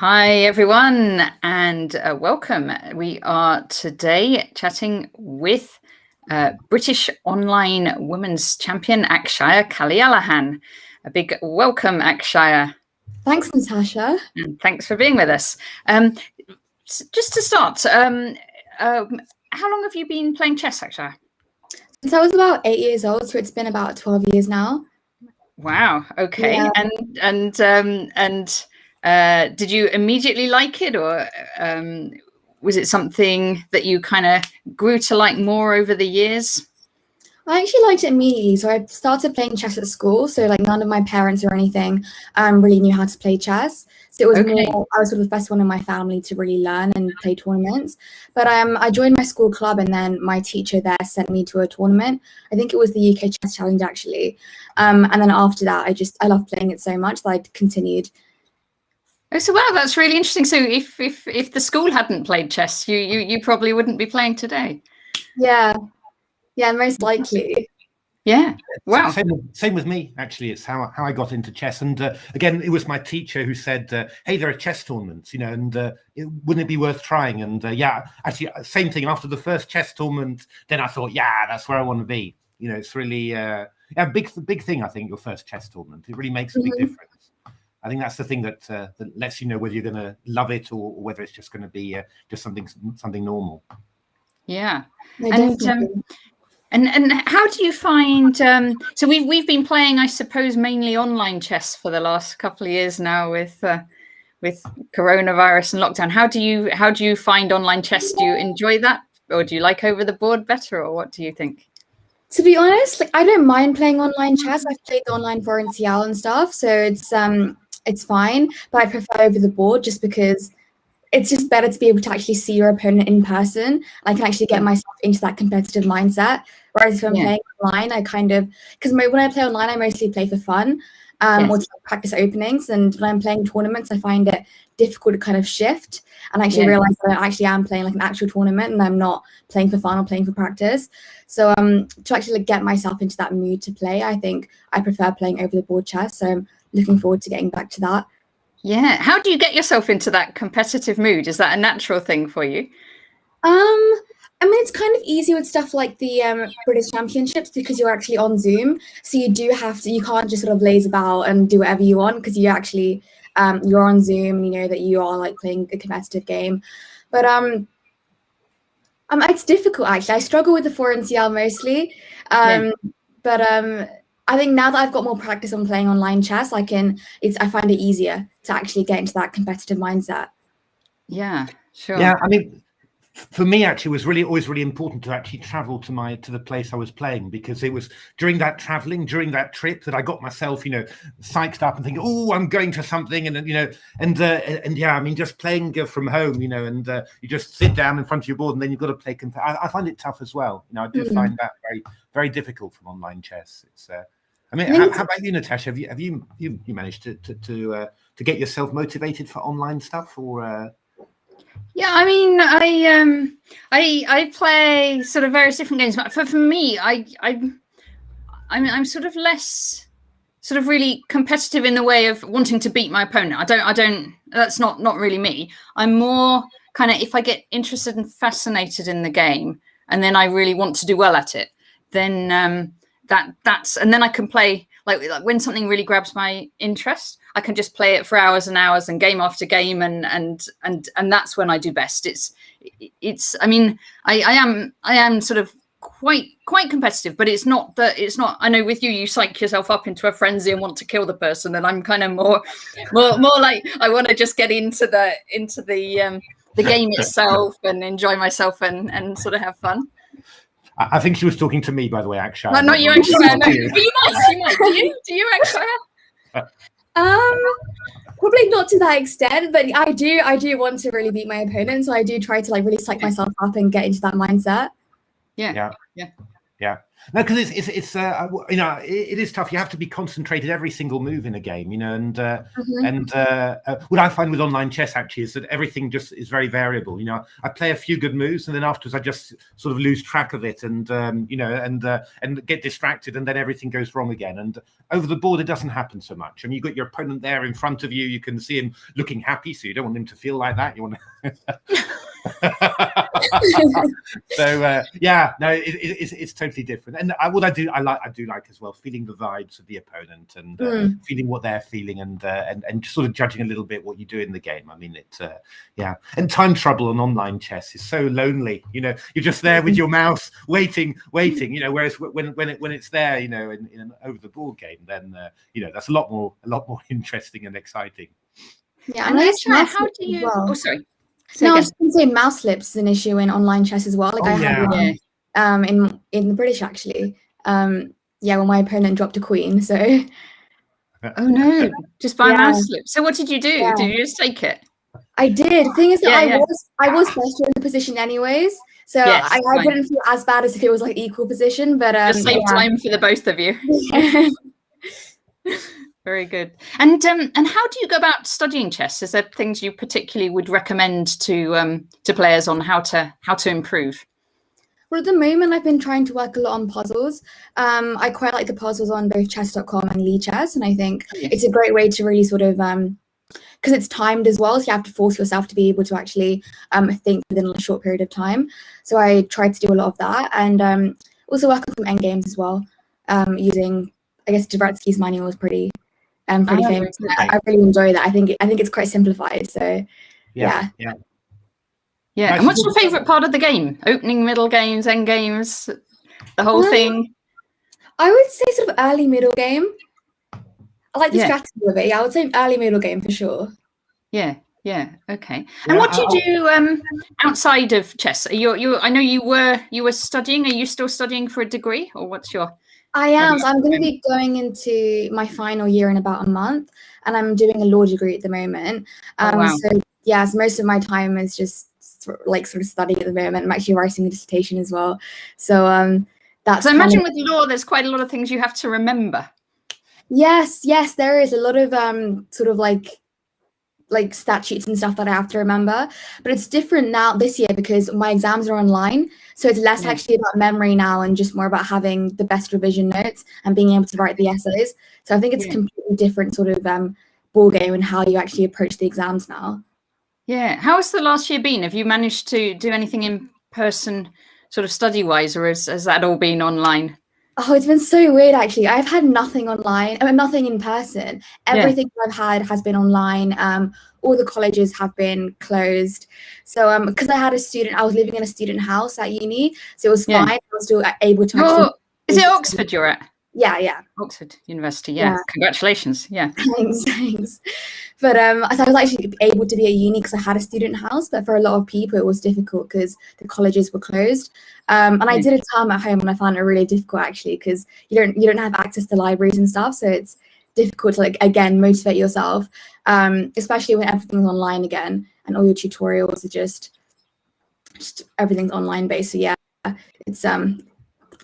Hi everyone, and welcome. We are today chatting with British online women's champion Akshaya Kalaiyalahan. A big welcome, Akshaya. Thanks, Natasha. And thanks for being with us. Just to start, how long have you been playing chess, Akshaya? Since I was about 8 years old, so it's been about 12 years now. Wow. Okay. Yeah. And did you immediately like it, or was it something that you kind of grew to like more over the years? I actually liked it immediately. So I started playing chess at school. So like none of my parents or anything really knew how to play chess. So it was more, I was sort of the first one in my family to really learn and play tournaments. But I joined my school club, and then my teacher there sent me to a tournament. I think it was the UK Chess Challenge actually. And then after that, I loved playing it so much that I continued. Oh, so wow, that's really interesting. So if the school hadn't played chess, you probably wouldn't be playing today. Yeah, most likely. Yeah. Wow. Same with me, actually. It's how I got into chess. And again, it was my teacher who said, hey, there are chess tournaments, and wouldn't it be worth trying? And yeah, actually, same thing. After the first chess tournament, then I thought, yeah, that's where I want to be. It's really a big thing, I think, your first chess tournament. It really makes a big difference. I think that's the thing that lets you know whether you're going to love it or whether it's just going to be just something normal. Yeah. And how do you find? So we've been playing, I suppose, mainly online chess for the last couple of years now with coronavirus and lockdown. How do you find online chess? Do you enjoy that, or do you like over the board better, or what do you think? To be honest, I don't mind playing online chess. I've played the online for NCL and stuff, so it's fine. But I prefer over the board just because it's just better to be able to actually see your opponent in person. I can actually get myself into that competitive mindset. Whereas if I'm playing online, because when I play online, I mostly play for fun or to practice openings. And when I'm playing tournaments, I find it difficult to kind of shift and actually realize that I actually am playing like an actual tournament and I'm not playing for fun or playing for practice. So to actually get myself into that mood to play, I think I prefer playing over the board chess. So I'm looking forward to getting back to that. Yeah. How do you get yourself into that competitive mood? Is that a natural thing for you? I mean, it's kind of easy with stuff like the British Championships because you're actually on Zoom. So you can't just sort of laze about and do whatever you want because you actually, you're on Zoom and you know that you are like playing a competitive game. But it's difficult actually. I struggle with the 4NCL mostly. But I think now that I've got more practice on playing online chess, I find it easier to actually get into that competitive mindset. Yeah, sure. Yeah, I mean, for me, actually, it was always really important to actually travel to the place I was playing, because it was during that trip that I got myself, psyched up and thinking, oh, I'm going to something, and yeah, I mean, just playing from home, and you just sit down in front of your board, and then you've got to play. I find it tough as well. I do find that very, very difficult from online chess. It's, I mean, how about you, Natasha? Have you managed to get yourself motivated for online stuff, or? Yeah, I mean, I play sort of various different games, but for me, I'm sort of less sort of really competitive in the way of wanting to beat my opponent. I don't. That's not really me. I'm more kind of, if I get interested and fascinated in the game, and then I really want to do well at it, then that's and then I can play like when something really grabs my interest, I can just play it for hours and hours and game after game, and that's when I do best. It's I mean, I am sort of quite competitive, but it's not. I know with you psych yourself up into a frenzy and want to kill the person, and I'm kind of more like I want to just get into the game itself and enjoy myself and sort of have fun. I think she was talking to me, by the way, Akshaya. No, not you, Akshaya. No. You might. Do you, Akshaya? Probably not to that extent, but I do want to really beat my opponent, so I do try to like really psych myself up and get into that mindset. Yeah. Yeah. No, because it's you know, it is tough. You have to be concentrated every single move in a game, you know, and what I find with online chess actually is that everything just is very variable. You know, I play a few good moves and then afterwards I just sort of lose track of it and you know, and get distracted and then everything goes wrong again. And over the board it doesn't happen so much. I mean, you've got your opponent there in front of you. You can see him looking happy, so you don't want him to feel like that. You want so yeah, no, it's totally different. And what I do like as well, feeling the vibes of the opponent and feeling what they're feeling and sort of judging a little bit what you do in the game. I mean, yeah. And time trouble on online chess is so lonely. You know, you're just there with your mouse waiting. You know, whereas when it's there, you know, in an over the board game, then you know, that's a lot more interesting and exciting. Yeah, and how do you? Well. Oh, sorry. No, I was going to say mouse slips is an issue in online chess as well. Like I had one in the British actually. Yeah, when my opponent dropped a queen. So. Oh no! Just by mouse slip. So what did you do? Yeah. Did you just take it? I did. The thing is that I was better in the position anyways. So I didn't feel as bad as if it was like equal position. But just save time for the both of you. Very good. And how do you go about studying chess? Is there things you particularly would recommend to players on how to improve? Well, at the moment, I've been trying to work a lot on puzzles. I quite like the puzzles on both chess.com and Lichess, and I think it's a great way to really sort of because it's timed as well, so you have to force yourself to be able to actually think within a short period of time. So I tried to do a lot of that, and also work on some endgames as well, using, I guess, Dvoretsky's manual is pretty famous. I really enjoy that. I think it's quite simplified. So yeah. And what's your favorite part of the game? Opening, middle games, end games, the whole thing? I would say sort of early middle game. I like the strategy of it. Yeah, I would say early middle game for sure. Yeah. Okay. And what do you do outside of chess? I know you were studying. Are you still studying for a degree, or what's your? I am. So I'm going to be going into my final year in about a month, and I'm doing a law degree at the moment. So most of my time is just sort of studying at the moment. I'm actually writing a dissertation as well. So that's. So I imagine with law, there's quite a lot of things you have to remember. Yes, there is a lot of sort of like statutes and stuff that I have to remember, but it's different now this year because my exams are online, so it's less actually about memory now and just more about having the best revision notes and being able to write the essays. So I think it's a completely different sort of ball game and how you actually approach the exams now. Yeah. How has the last year been? Have you managed to do anything in person sort of study wise, or has that all been online? Oh, it's been so weird, actually. I've had nothing online, nothing in person. Everything I've had has been online. All the colleges have been closed. So because I was living in a student house at uni, so it was fine. I was still able to actually... Is it Oxford you're at? Yeah. Oxford University, Congratulations, Thanks. But so I was actually able to be at uni because I had a student house, but for a lot of people it was difficult because the colleges were closed. And I did a term at home and I found it really difficult actually because you don't have access to libraries and stuff, so it's difficult to again motivate yourself, especially when everything's online again and all your tutorials are just everything's online based. So it's the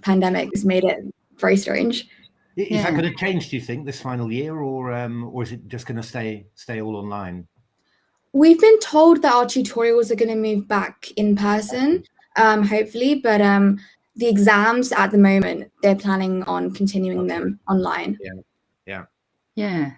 pandemic has made it very strange. Is that going to change, do you think, this final year, or is it just going to stay all online? We've been told that our tutorials are going to move back in person, hopefully, but the exams at the moment, they're planning on continuing them online. Yeah.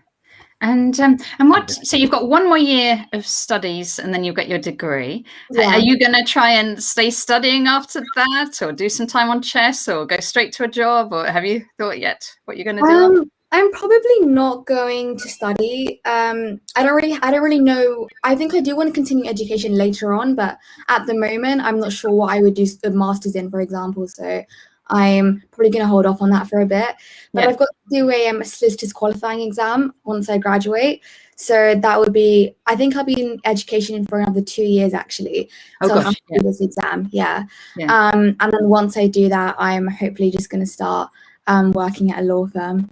And what? So you've got one more year of studies, and then you've got your degree. Are you going to try and stay studying after that, or do some time on chess, or go straight to a job, or have you thought yet what you're going to do? I'm probably not going to study. I don't really know. I think I do want to continue education later on, but at the moment, I'm not sure what I would do a master's in, for example. So I'm probably going to hold off on that for a bit. But I've got to do a solicitor's qualifying exam once I graduate. So that would be, I think I'll be in education for another 2 years, actually. So I'll do this exam, and then once I do that, I'm hopefully just going to start working at a law firm.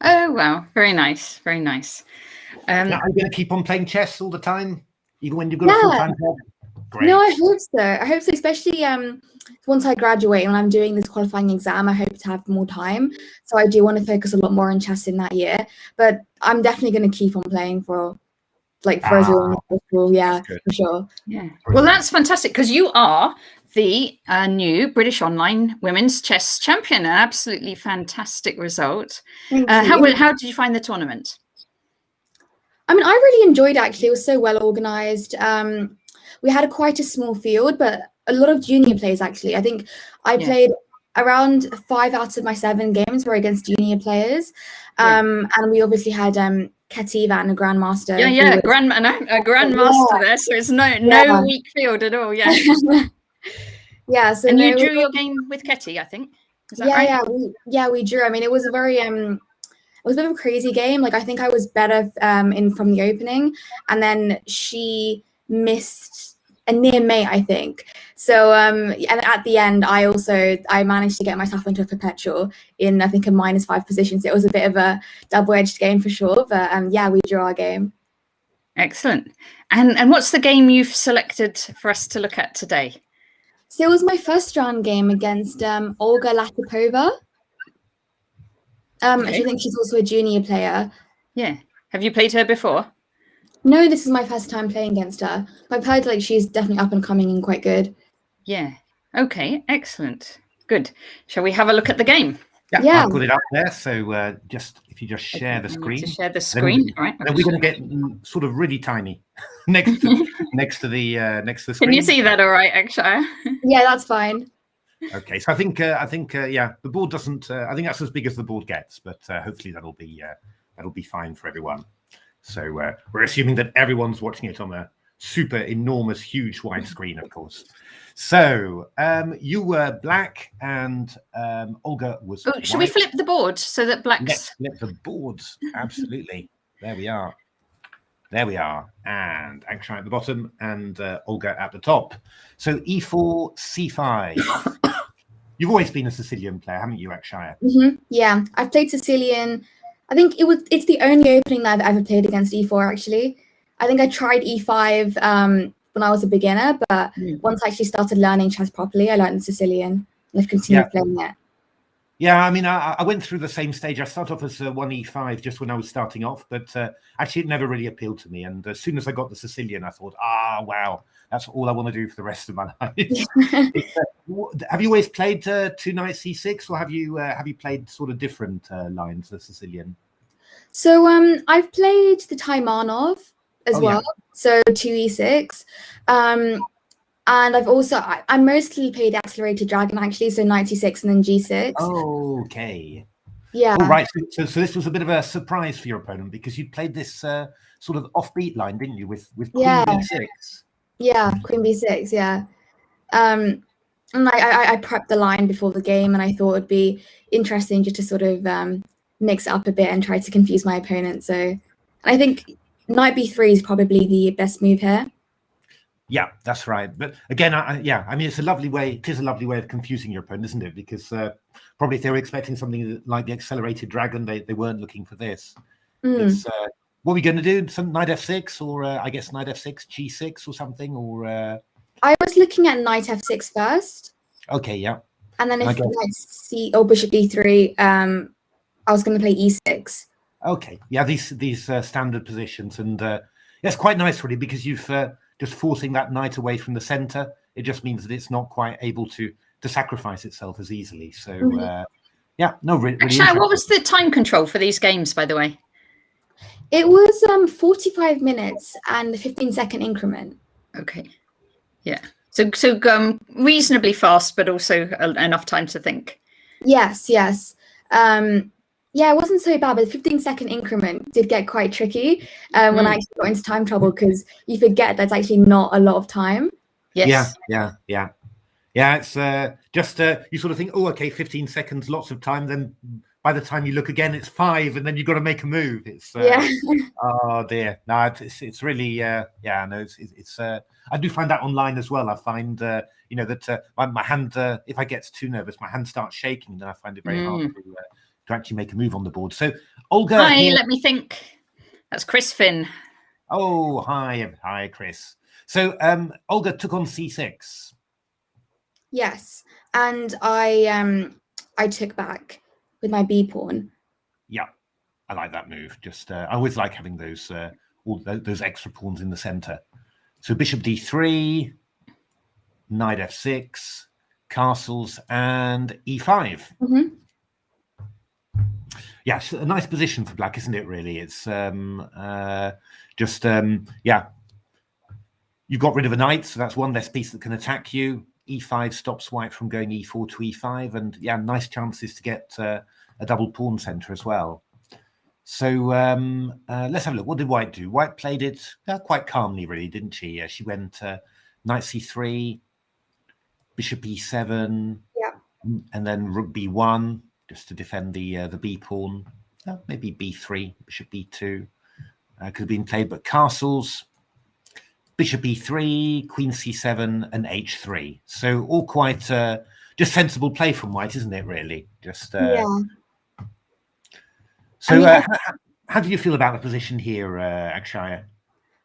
Oh, wow. Very nice. Very nice. Now, are you going to keep on playing chess all the time, even when you've got a full-time job? Great. No, I hope so. I hope so, especially once I graduate and I'm doing this qualifying exam, I hope to have more time. So I do want to focus a lot more on chess in that year. But I'm definitely going to keep on playing for as long as possible. Yeah, for sure. Yeah. Well, that's fantastic because you are the new British Online Women's Chess Champion. An absolutely fantastic result. Thank you. How did you find the tournament? I mean, I really enjoyed it, actually. It was so well organized. We had quite a small field, but a lot of junior players, actually. I think I played around 5 out of my 7 games were against junior players. And we obviously had Kativa and a Grandmaster. Yeah, a Grandmaster there. So it's no weak field at all. Yeah. Yeah. So and you drew your game with Ketty, I think. Is that right? Yeah, we drew. I mean, it was a very it was a bit of a crazy game. Like, I think I was better from the opening, and then she missed a near mate, I think. So and at the end, I managed to get myself into a perpetual in, I think, a -5 position. So it was a bit of a double-edged game for sure. But yeah, we drew our game. Excellent. And what's the game you've selected for us to look at today? So it was my first round game against Olga Latipova. I think she's also a junior player. Yeah. Have you played her before? No, this is my first time playing against her. I've heard she's definitely up and coming and quite good. Yeah. Okay. Excellent. Good. Shall we have a look at the game? Yeah. I've got it up there. So if you just share the screen. To share the screen. All right. Then we're going to get sort of really tiny next to the screen. Can you see that all right, Akshaya? Yeah, that's fine. Okay, so I think the board doesn't. I think that's as big as the board gets, but hopefully that'll be fine for everyone. So we're assuming that everyone's watching it on a super enormous, huge wide screen, of course. So you were black, and Olga was. Oh, should we flip the board so that black's? Let's flip the boards. Absolutely. There we are. And Akshaya at the bottom, and Olga at the top. So E4, C5. You've always been a Sicilian player, haven't you, Akshaya? Yeah, I've played Sicilian. I think it's the only opening that I've ever played against E4, actually. I think I tried E5 when I was a beginner, but once I actually started learning chess properly, I learned Sicilian, and I've continued playing it. Yeah, I mean, I went through the same stage. I started off as 1E5 just when I was starting off, but actually it never really appealed to me. And as soon as I got the Sicilian, I thought, wow, that's all I want to do for the rest of my life. Have you always played 2 knights C6, or have you played sort of different lines, the Sicilian? So I've played the Taimanov as well, so 2E6. And I've also, I mostly played Accelerated Dragon, actually, so knight C6 and then G6. Oh, okay. Yeah. All right. So this was a bit of a surprise for your opponent because you played this sort of offbeat line, didn't you, with Queen B6? Yeah, Queen B6, yeah. And I prepped the line before the game, and I thought it'd be interesting just to sort of mix it up a bit and try to confuse my opponent. So I think knight B3 is probably the best move here. Yeah, that's right. But again, I mean, it's a lovely way. It is a lovely way of confusing your opponent, isn't it? Because probably if they were expecting something like the Accelerated Dragon, they weren't looking for this. It's, what are we going to do? Some knight F6, or I guess knight F6, G6, or something, or. I was looking at knight F6 first. Okay, yeah. And then if knight C or bishop D3, I was going to play E6. Okay, yeah, these standard positions, and it's quite nice, really, because you've. Just forcing that knight away from the center, it just means that it's not quite able to sacrifice itself as easily. So, really. Actually, what was the time control for these games, by the way? It was 45 minutes and the 15-second increment. Okay, yeah. So reasonably fast, but also enough time to think. Yes. Yeah, it wasn't so bad, but the 15-second increment did get quite tricky when I actually got into time trouble, because you forget that's actually not a lot of time. Yes. Yeah. It's just you sort of think, oh, okay, 15 seconds, lots of time. Then by the time you look again, it's 5, and then you've got to make a move. It's oh dear, no, it's really it's I do find that online as well. I find that my hand, if I get too nervous, my hand starts shaking, and then I find it very hard to actually make a move on the board. So Olga, let me think. That's Chris Finn. Oh, hi, Chris. So Olga took on c6. Yes, and I took back with my b pawn. Yeah, I like that move. Just I always like having those all those extra pawns in the center. So bishop d3, knight f6, castles, and e5. Mm-hmm. Yeah, it's a nice position for black, isn't it? Really, it's yeah. You've got rid of a knight, so that's one less piece that can attack you. e5 stops white from going e4 to e5, and yeah, nice chances to get a double pawn center as well. So let's have a look. What did white do? White played it quite calmly, really, didn't she? She went knight c3, bishop e7, and then rook b1 just to defend the b pawn. Maybe b3, bishop b2 could have been played, but castles, bishop e3, queen c7, and h3. So all quite just sensible play from white, isn't it? Really, just Yeah. So, I mean, how do you feel about the position here, Akshaya?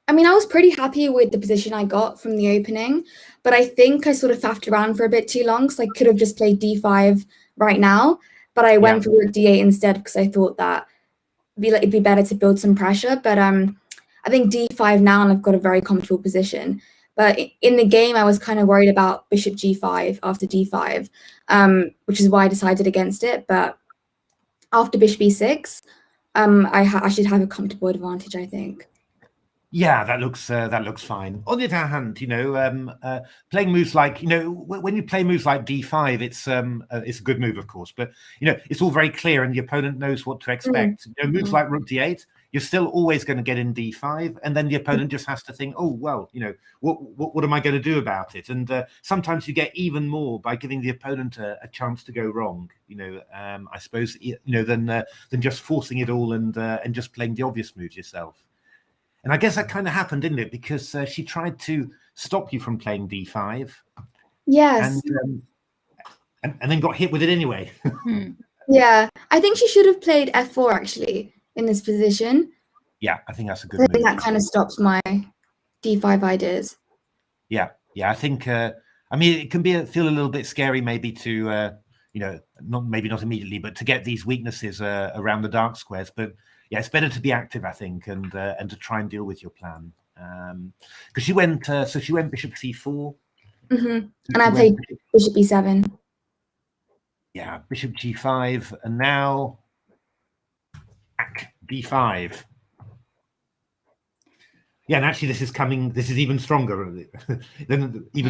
I mean, I was pretty happy with the position I got from the opening, but I think I sort of faffed around for a bit too long, because I could have just played d5 right now, but I went for rook d8 instead because I thought that it'd be better to build some pressure. But I think d5 now, and I've got a very comfortable position. But in the game, I was kind of worried about bishop g5 after d5, which is why I decided against it. But after bishop e6, I should have a comfortable advantage, I think. Yeah, that looks fine. On the other hand, playing moves like, when you play moves like d5, it's a good move, of course, but it's all very clear and the opponent knows what to expect. Moves like rook d8, you're still always going to get in d5, and then the opponent just has to think, oh well, what am I going to do about it? And sometimes you get even more by giving the opponent a chance to go wrong. I suppose than just forcing it all and just playing the obvious moves yourself. And I guess that kind of happened, didn't it? Because she tried to stop you from playing d5. Yes. And then got hit with it anyway. Yeah, I think she should have played f4 actually in this position. Yeah, I think that's a good move. I think that kind of stops my d5 ideas. Yeah, I think. I mean, it can feel a little bit scary, maybe to not immediately, but to get these weaknesses around the dark squares. But yeah, it's better to be active, I think, and to try and deal with your plan. Because she went bishop c4, and I played bishop e7. Yeah, bishop g5, and now d5. Yeah, and actually, this is even stronger,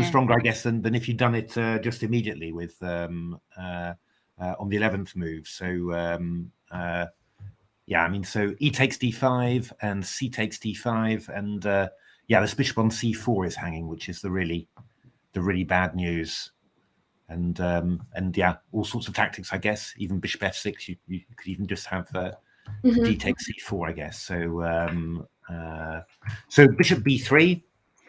stronger, I guess, than if you'd done it just immediately with on the 11th move. So. Yeah, I mean, so e takes d5 and c takes d5, and this bishop on c4 is hanging, which is the really bad news. And yeah, all sorts of tactics, I guess. Even bishop f6, you could even just have d takes c4, I guess. So so bishop b3.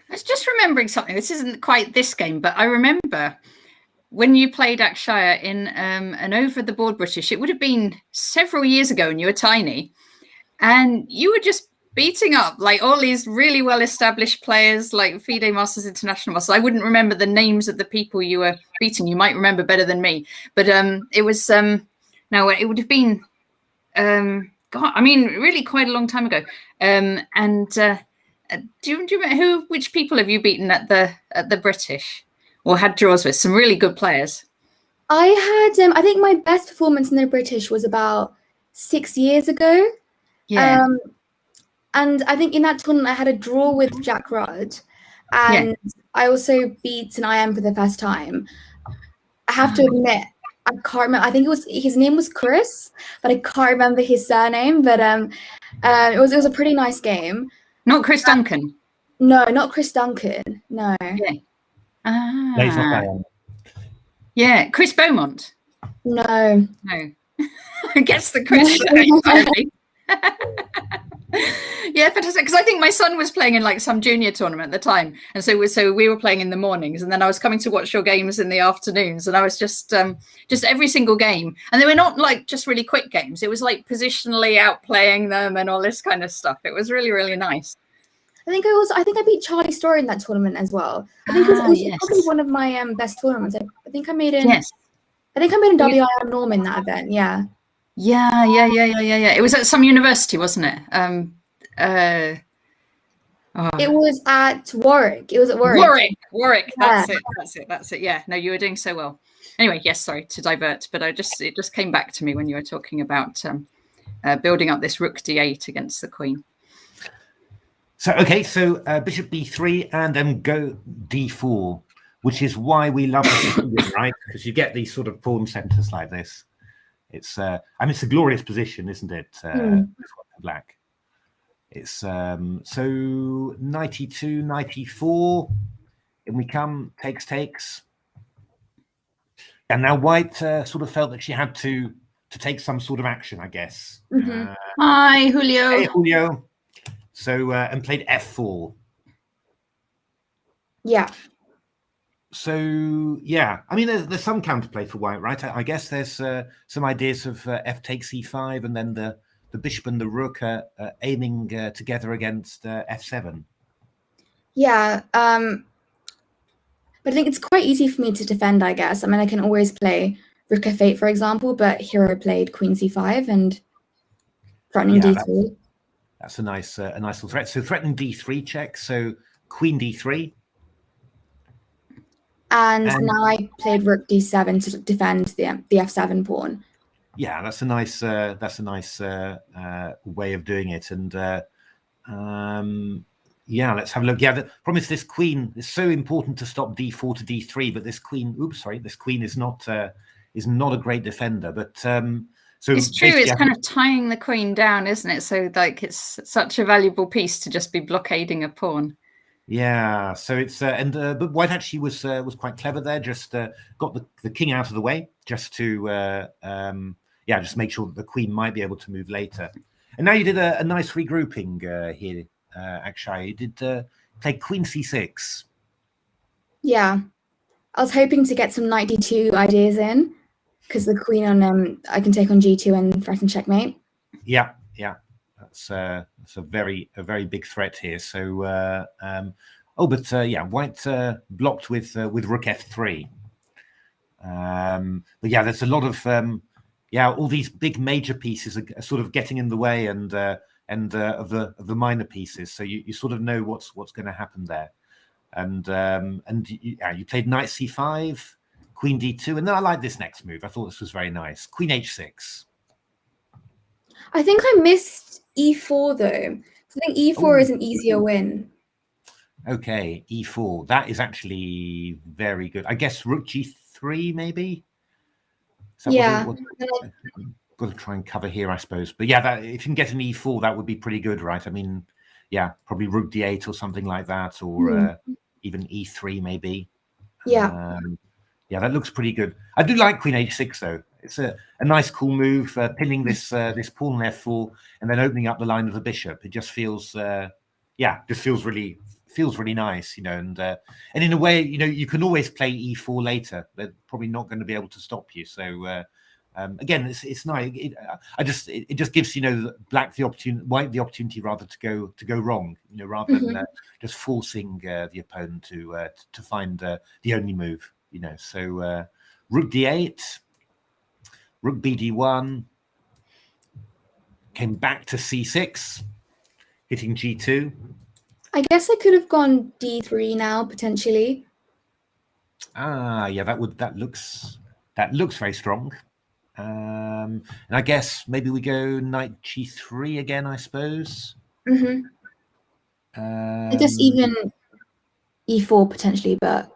I was just remembering something. This isn't quite this game, but I remember when you played Akshaya in an over-the-board British, it would have been several years ago and you were tiny, and you were just beating up like all these really well-established players like FIDE Masters, International Masters. I wouldn't remember the names of the people you were beating. You might remember better than me. But it was, no, it would have been, God, I mean, really quite a long time ago. Do you remember which people have you beaten at the British? Or had draws with some really good players? I had, I think my best performance in the British was about 6 years ago. Yeah. And I think in that tournament I had a draw with Jack Rudd, and I also beat an IM for the first time. I have to admit, I can't remember. I think his name was Chris, but I can't remember his surname. But it was a pretty nice game. Not Chris Duncan. No, not Chris Duncan. No. Yeah. No, he's not that. Yeah, Chris Beaumont. No. I guess the Chris. Yeah, fantastic. Because I think my son was playing in like some junior tournament at the time, and so we were playing in the mornings, and then I was coming to watch your games in the afternoons, and I was just every single game, and they were not like just really quick games. It was like positionally outplaying them and all this kind of stuff. It was really, really nice. I think I beat Charlie Story in that tournament as well. I think it was yes. probably one of my best tournaments. I think I made in. Yes. I think I made in WI on Norm in that event. Yeah. Yeah. It was at some university, wasn't it? It was at Warwick. It was at Warwick. Warwick. Yeah. That's it. Yeah. No, you were doing so well. Anyway, yes. Sorry to divert, but it just came back to me when you were talking about building up this rook d8 against the queen. So okay, so bishop b3 and then go d4, which is why we love the right? Because you get these sort of pawn centers like this. It's I mean, it's a glorious position, isn't it? Black. It's so 92, 94, and we come takes, and now white sort of felt that she had to take some sort of action, I guess. Hi, Julio. Hey, Julio. So and played f4. Yeah. So yeah, I mean, there's some counterplay for white, right? I guess there's some ideas of f takes e5, and then the bishop and the rook are aiming together against f7. Yeah. But I think it's quite easy for me to defend, I guess. I mean, I can always play rook f8, for example, but Hero played queen c5 and threatening d3. That's a nice little threat. So threatening d3 check. So queen d3. And now I played rook d7 to defend the f7 pawn. Yeah, that's a nice way of doing it. And yeah, let's have a look. Yeah, the problem is this queen is so important to stop d4 to d3, but this queen, this queen is not a great defender. But so it's true. It's kind of tying the queen down, isn't it? So like it's such a valuable piece to just be blockading a pawn. Yeah. So it's but white actually was quite clever there. Just got the king out of the way, just to just make sure that the queen might be able to move later. And now you did a nice regrouping here, Akshaya. You did play queen c6. Yeah. I was hoping to get some knight d2 ideas in, because the queen on I can take on g2 and threaten checkmate. Yeah. That's a very big threat here. So white blocked with rook f3. But yeah, there's a lot of all these big major pieces are sort of getting in the way, and of the minor pieces. So you sort of know what's going to happen there. And you played knight c5, queen d2, and then I like this next move. I thought this was very nice. Queen h6. I think I missed e4 though. I think e4 is an easier win. Okay, e4. That is actually very good. I guess rook g3 maybe. Yeah. Got to try and cover here, I suppose. But yeah, if you can get an e4, that would be pretty good, right? I mean, yeah, probably rook d8 or something like that, or even e3 maybe. Yeah. That looks pretty good. I do like queen h6 though. It's a nice, cool move, pinning this pawn on f4 and then opening up the line of the bishop. It just feels, feels really nice, you know. And in a way, you know, you can always play e4 later. They're probably not going to be able to stop you. So again, it's nice. It just gives, you know, white the opportunity rather to go wrong, you know, rather than just forcing the opponent to find the only move, you know. So rook d8. Rook bd1, came back to c6, hitting g2. I guess I could have gone d3 now potentially. Yeah, that looks very strong. And I guess maybe we go knight g3 again, I suppose. I guess even e4 potentially, but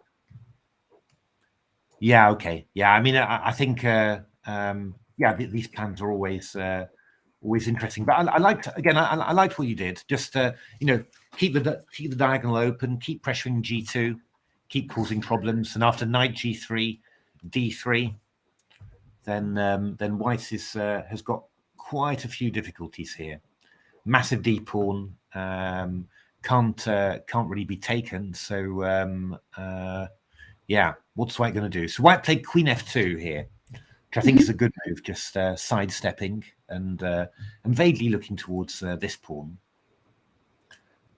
yeah, okay, yeah. I mean, I think these plans are always interesting. But I liked what you did. Just you know, keep the diagonal open, keep pressuring g2, keep causing problems, and after knight g3, d3, then white has got quite a few difficulties here. Massive d pawn, can't really be taken. So yeah, what's white going to do? So white played queen f2 here, which I think is a good move, just sidestepping and vaguely looking towards this pawn.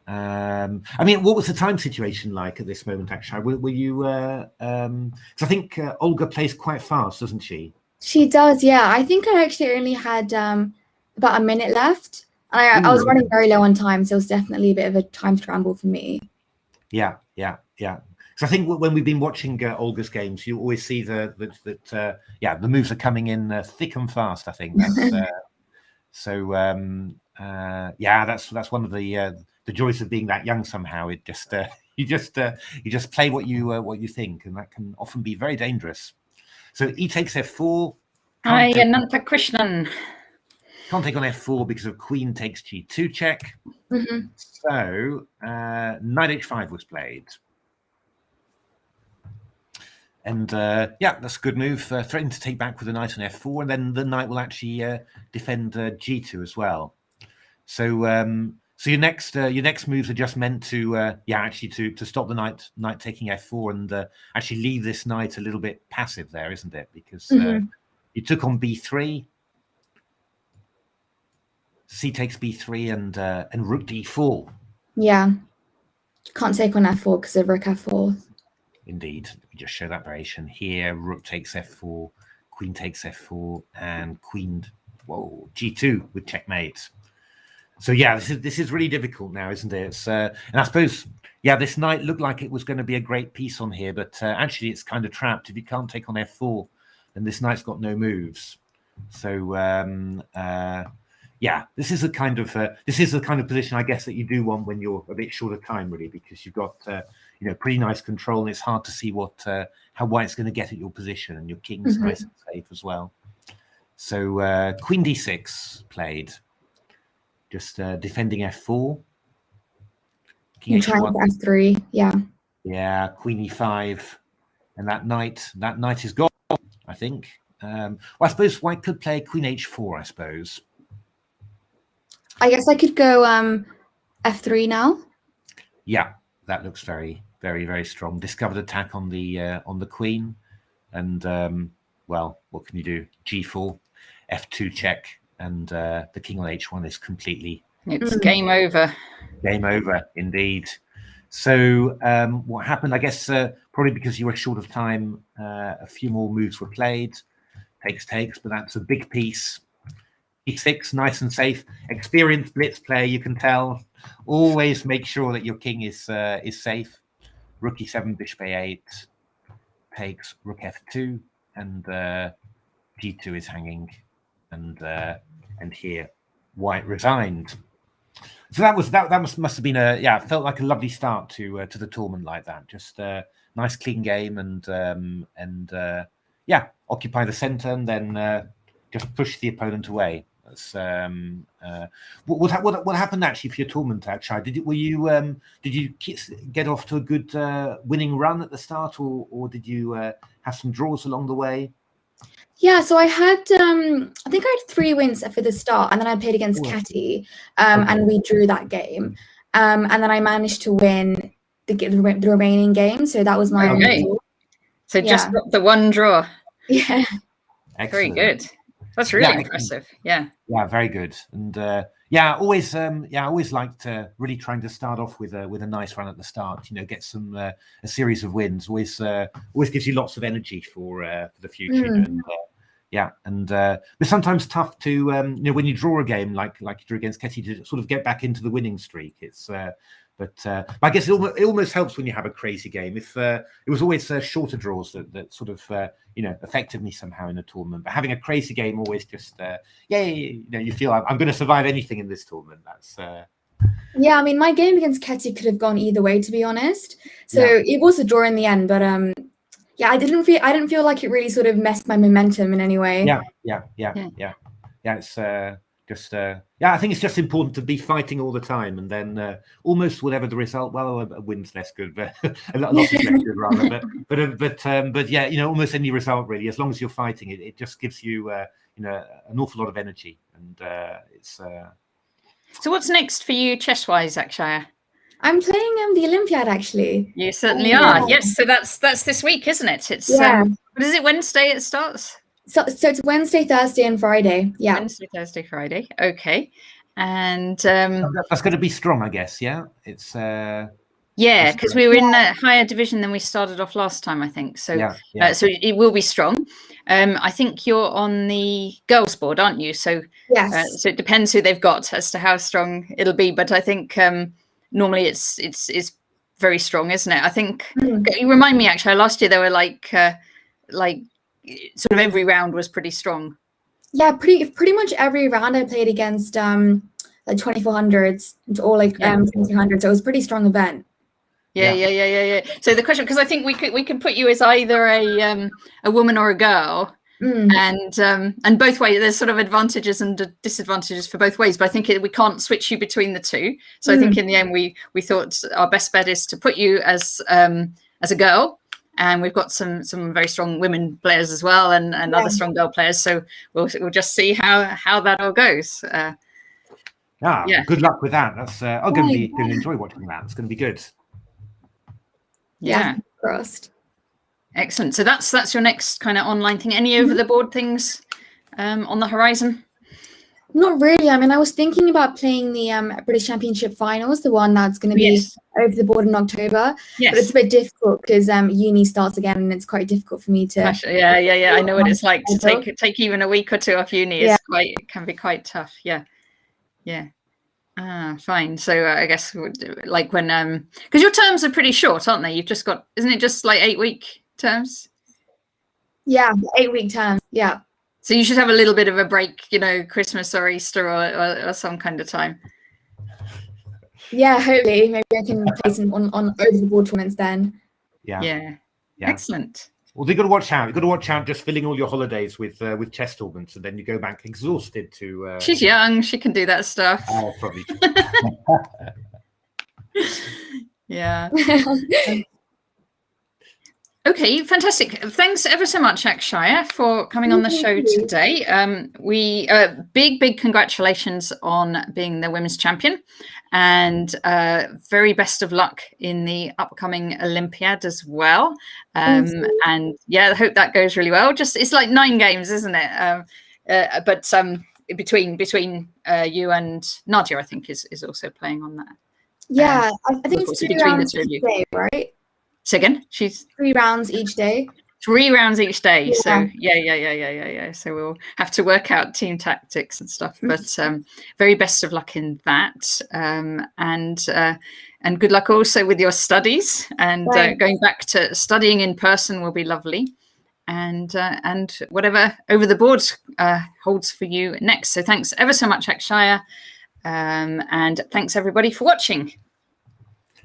I mean, what was the time situation like at this moment, Akshaya? Were you? Because I think Olga plays quite fast, doesn't she? She does, yeah. I think I actually only had about a minute left. And I was running very low on time, so it was definitely a bit of a time scramble for me. Yeah. So I think when we've been watching Olga's games, you always see the moves are coming in thick and fast. I think that's that's one of the joys of being that young. Somehow, it just you just play what you think, and that can often be very dangerous. So E takes F4. Hi, Ananta Krishnan. Can't take on F4 because of Queen takes G2 check. Mm-hmm. So Knight H5 was played. And that's a good move. Threatening to take back with the knight on F4, and then the knight will actually defend G2 as well. So your next moves are just meant to to stop the knight taking F4 and actually leave this knight a little bit passive there, isn't it? Because you took on B3. C takes B3 and Rook D4. Yeah. Can't take on F4 because of Rook F4. Indeed. Let me just show that variation here. Rook takes F4, Queen takes F4, and Queen, G2 with checkmate. So yeah, this is really difficult now, isn't it? And I suppose, this knight looked like it was going to be a great piece on here, but actually it's kind of trapped. If you can't take on F4, then this knight's got no moves. So this is the kind of position I guess that you do want when you're a bit short of time, really, because you've got pretty nice control, and it's hard to see how White's going to get at your position, and your king's nice and safe as well. So Queen D6 played, just defending F4. King Trying for F3, yeah. Queen E5, and that knight is gone, I think. I suppose White could play Queen H4, I suppose. I guess I could go F3 now. Yeah, that looks very, very, very strong. Discovered attack on the queen, and what can you do? G4, F2 check, and the king on H1 is completely. It's game over. Game over, indeed. So what happened? I guess probably because you were short of time, a few more moves were played. Takes, but that's a big piece. E6, nice and safe. Experienced blitz player, you can tell. Always make sure that your king is safe. Rook E7, Bishop A8 takes Rook F2, and G2 is hanging, and here White resigned. So that must have been felt like a lovely start to the tournament like that. Just a nice clean game, and occupy the center, and then just push the opponent away. That's what happened actually for your tournament, Akshaya? Did you get off to a good winning run at the start, or did you have some draws along the way? Yeah, so I had I think I had 3 wins for the start, and then I played against Ketty, and we drew that game, and then I managed to win the remaining game. So that was my only draw. So just the one draw. Yeah. Excellent. Very good. That's really impressive. Yeah. Yeah, very good. And always liked really trying to start off with a nice run at the start. Get some a series of wins. Always gives you lots of energy for the future. But sometimes tough to when you draw a game like you drew against Ketty, to sort of get back into the winning streak. It's but I guess it almost helps when you have a crazy game. If it was always shorter draws that sort of affected me somehow in the tournament. But having a crazy game always just you feel I'm going to survive anything in this tournament. That's I mean, my game against Ketty could have gone either way, to be honest. So it was a draw in the end, but I didn't feel like it really sort of messed my momentum in any way. It's I think it's just important to be fighting all the time, and then almost whatever the result. Well, a win's less good, but a lot less good rather. But almost any result really, as long as you're fighting, it just gives you an awful lot of energy, and it's. So what's next for you chess-wise, Akshaya? I'm playing the Olympiad, actually. You certainly are. Yes, so that's this week, isn't it? It's what is it? Wednesday it starts. So it's Wednesday, Thursday, and Friday. Yeah. Wednesday, Thursday, Friday. Okay. and that's going to be strong, I guess. Yeah, it's yeah, because we were in a higher division than we started off last time, I think. So so it will be strong. I think you're on the girls board, aren't you? So yes. So it depends who they've got as to how strong it'll be. But I think normally it's very strong, isn't it? I think you remind me actually. Last year there were like sort of every round was pretty strong. Yeah, pretty much every round I played against like 2400s or like 1700s. So it was a pretty strong event. Yeah. So the question, because I think we could put you as either a woman or a girl, and both ways. There's sort of advantages and disadvantages for both ways. But I think we can't switch you between the two. So I think in the end we thought our best bet is to put you as a girl, and we've got some very strong women players as well, and other strong girl players. So we'll just see how that all goes. Good luck with that. That's I'm going to enjoy watching that. It's going to be good. Yeah, crossed. Excellent. So that's your next kind of online thing. Any over the board things on the horizon? Not really. I mean, I was thinking about playing the British Championship finals, the one that's going to be over the board in October. Yes. But it's a bit difficult because uni starts again, and it's quite difficult for me to. Yeah. I know what it's like to take even a week or two off uni. It can be quite tough. Yeah. Fine. So I guess like when because your terms are pretty short, aren't they? You've just got, isn't it just like 8-week terms? Yeah, 8-week terms. Yeah. So you should have a little bit of a break, Christmas or Easter or some kind of time. Yeah, hopefully maybe I can play some on over the board tournaments then. Yeah. Excellent. Well, you've got to watch out. You've got to watch out just filling all your holidays with chess tournaments, and then you go back exhausted to... She's young. She can do that stuff. Oh, probably. Yeah. Okay, fantastic. Thanks ever so much, Akshaya, for coming on the show today. We big congratulations on being the women's champion, and very best of luck in the upcoming Olympiad as well. And I hope that goes really well. Just it's like 9 games, isn't it? But between you and Nadia, I think is also playing on that. Yeah, I think it's 3 rounds each day, right? So again, she's 3 rounds each day. 3 rounds each day. Yeah. So yeah. So we'll have to work out team tactics and stuff. But very best of luck in that. And good luck also with your studies. And going back to studying in person will be lovely. And whatever over the board holds for you next. So thanks ever so much, Akshaya. And thanks everybody for watching.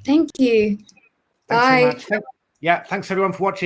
Thank you. Thanks Bye. so much. Yeah, thanks everyone for watching.